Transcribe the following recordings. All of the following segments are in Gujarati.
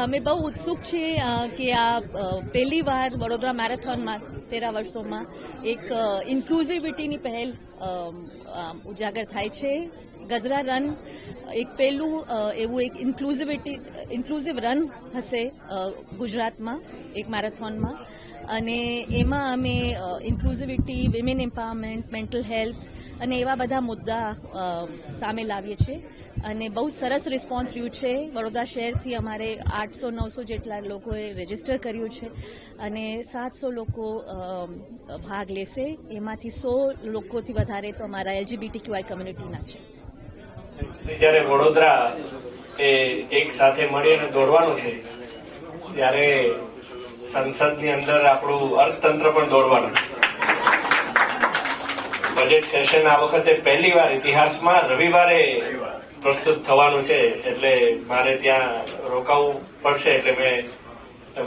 અમે બહુ ઉત્સુક છીએ કે આ પહેલી વાર વડોદરા મેરેથોનમાં 13 વર્ષોમાં એક ઇન્ક્લુઝિવિટીની પહેલ ઉજાગર થાય છે. ગજરા રન એક પહેલું એવું એક ઇન્ક્લુઝિવ રન હશે ગુજરાતમાં એક મેરેથોનમાં, અને એમાં અમે ઇન્ક્લુઝિવિટી, વિમેન એમ્પાવરમેન્ટ, મેન્ટલ હેલ્થ અને એવા બધા મુદ્દા સામે લાવીએ છીએ. અને બહુ સરસ રિસ્પોન્સ રહ્યું છે. વડોદરા શહેરથી અમારે 800-900 જેટલા લોકોએ રજીસ્ટર કર્યું છે અને 700 લોકો ભાગ લેશે. એમાંથી 100 લોકોથી વધારે તો અમારા LGBTQI કમ્યુનિટીના છે. જ્યારે વડોદરા એ એક સાથે મળીને દોડવાનું છે ત્યારે સંસદની અંદર આપણું અર્થતંત્ર પણ દોડવાનું છે. બજેટ સેશન આ વખતે પહેલી વાર ઇતિહાસમાં રવિવારે પ્રસ્તુત થવાનું છે, એટલે મારે ત્યાં રોકાવું પડશે. એટલે મેં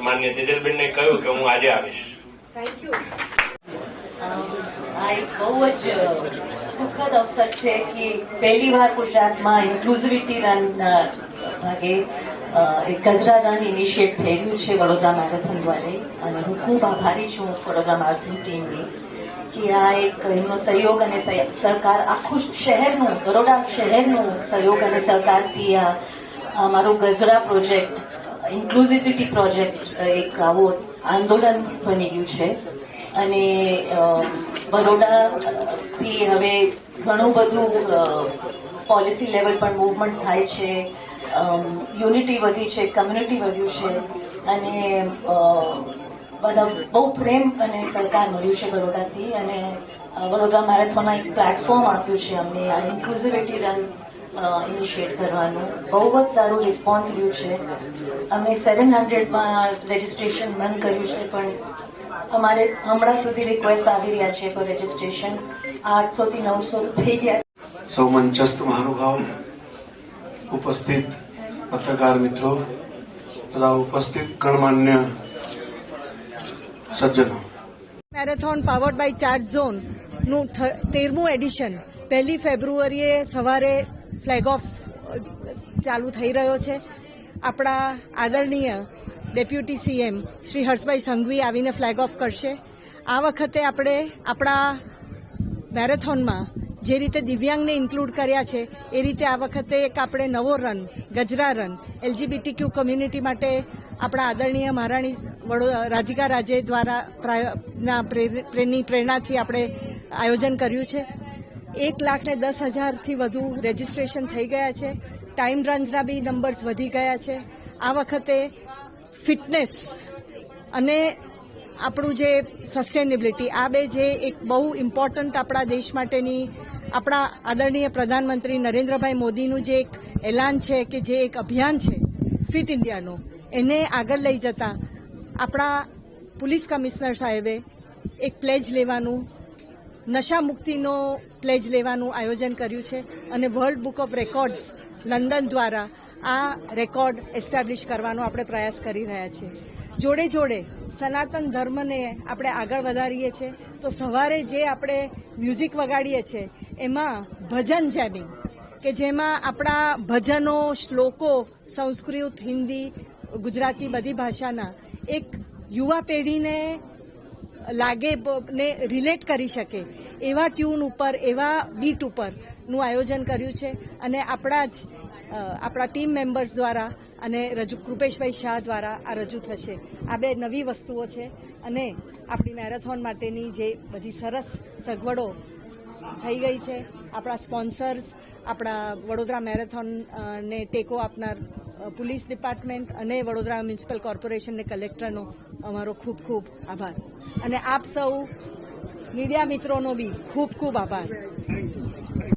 માન્ય તેજલબેનને કહ્યું કે હું આજે આવીશ. Thank you. આ એક બહુ જ સુખદ અવસર છે કે પહેલી વાર ગુજરાતમાં ઇન્ક્લુઝિવિટી રન ભાગે એક ગજરા રન ઇનિશિએટ થઈ રહ્યું છે વડોદરા મેરેથોન દ્વારા. અને હું ખૂબ આભારી છું વડોદરા મેરેથોન ટીમની કે આ એક એમનો સહયોગ અને સહકાર, આખું શહેરનું, બરોડા શહેરનું સહયોગ અને સહકારથી આ અમારો ગજરા પ્રોજેક્ટ, ઇન્ક્લુઝિવિટી પ્રોજેક્ટ એક આવું આંદોલન બની ગયું છે. અને બરોડાથી હવે ઘણું બધું પોલિસી લેવલ પર મૂવમેન્ટ થાય છે, યુનિટી વધી છે, કમ્યુનિટી વધ્યું છે અને બહુ પ્રેમ અને સહકાર મળ્યું છે બરોડાથી. અને વડોદરા મેરેથોનના એક પ્લેટફોર્મ આપ્યું છે અમને આ ઇન્ક્લુઝિવિટી રન ઇનિશિએટ કરવાનું. બહુ જ સારું રિસ્પોન્સ રહ્યું છે. અમે 700માં રજીસ્ટ્રેશન બંધ કર્યું છે, પણ અમારે હમણાં સુધી રિક્વેસ્ટ આવી રહ્યા છે ફોર રજીસ્ટ્રેશન. 800 થી 900 થઈ ગયા. સૌ મંચસ્થ મહાનુભાવ, ઉપસ્થિત પત્રકાર મિત્રો તથા ઉપસ્થિત ગણમાન્ય સજ્જનો, મેરેથોન પાવર્ડ બાય ચાર્જ ઝોનનું 13મું એડિશન 1 ફેબ્રુઆરીએ સવારે ફ્લેગ ઓફ ચાલુ થઈ રહ્યો છે. આપણા આદરણીય ડેપ્યુટી સીએમ શ્રી હર્ષભાઈ સંઘવી આવીને ફ્લેગ ઓફ કરશે. આ વખતે આપણે આપણા મેરેથોનમાં જે રીતે દિવ્યાંગને ઇન્ક્લુડ કર્યા છે એ રીતે આ વખતે એક આપણે નવો રન, ગજરા રન, LGBTQ કમ્યુનિટી માટે આપણા આદરણીય મહારાણી રાધિકા રાજે દ્વારા પ્રેરણાથી આપણે આયોજન કર્યું છે. 1,10,000થી વધુ રજીસ્ટ્રેશન થઈ ગયા છે. ટાઈમ રન્સના બી નંબર્સ વધી ગયા છે. આ વખતે ફિટનેસ અને આપણું જે સસ્ટેનેબિલિટી, આ બે જે એક બહુ ઇમ્પોર્ટન્ટ આપણા દેશ માટેની, આપણા આદરણીય પ્રધાનમંત્રી નરેન્દ્રભાઈ મોદીનું જે એક એલાન છે કે જે એક અભિયાન છે ફિટ ઇન્ડિયાનું, એને આગળ લઈ જતા આપણા પોલીસ કમિશનર સાહેબે એક પ્લેજ લેવાનું, નશા મુક્તિનો પ્લેજ લેવાનું આયોજન કર્યું છે. અને world book of records London દ્વારા આ રેકોર્ડ એસ્ટાબ્લિશ કરવાનો આપણે પ્રયાસ કરી રહ્યા છીએ. જોડે જોડે સનાતન ધર્મને આપણે આગળ વધારીએ છીએ. તો સવારે જે આપણે મ્યુઝિક વગાડીએ છીએ એમાં ભજન જેમિંગ, કે જેમાં આપણા ભજનો, શ્લોકો સંસ્કૃત, હિન્દી, ગુજરાતી બધી ભાષાના એક યુવા પેઢીને લાગે ને રિલેટ કરી શકે એવા ટ્યુન ઉપર, એવા બીટ ઉપરનું આયોજન કર્યું છે. અને આપણા ટીમ મેમ્બર્સ દ્વારા અને કૃપેશભાઈ શાહ દ્વારા આ રજૂ થશે. આ બે નવી વસ્તુઓ છે. અને આપણી મેરેથોન માટેની જે બધી સરસ સગવડો થઈ ગઈ છે, આપણા સ્પોન્સર્સ, આપણા વડોદરા મેરેથોનને ટેકો આપનાર પોલીસ ડિપાર્ટમેન્ટ અને વડોદરા મ્યુનિસિપલ કોર્પોરેશન અને કલેક્ટરનો અમારો ખૂબ ખૂબ આભાર. અને આપ સૌ મીડિયા મિત્રોનો બી ખૂબ ખૂબ આભાર.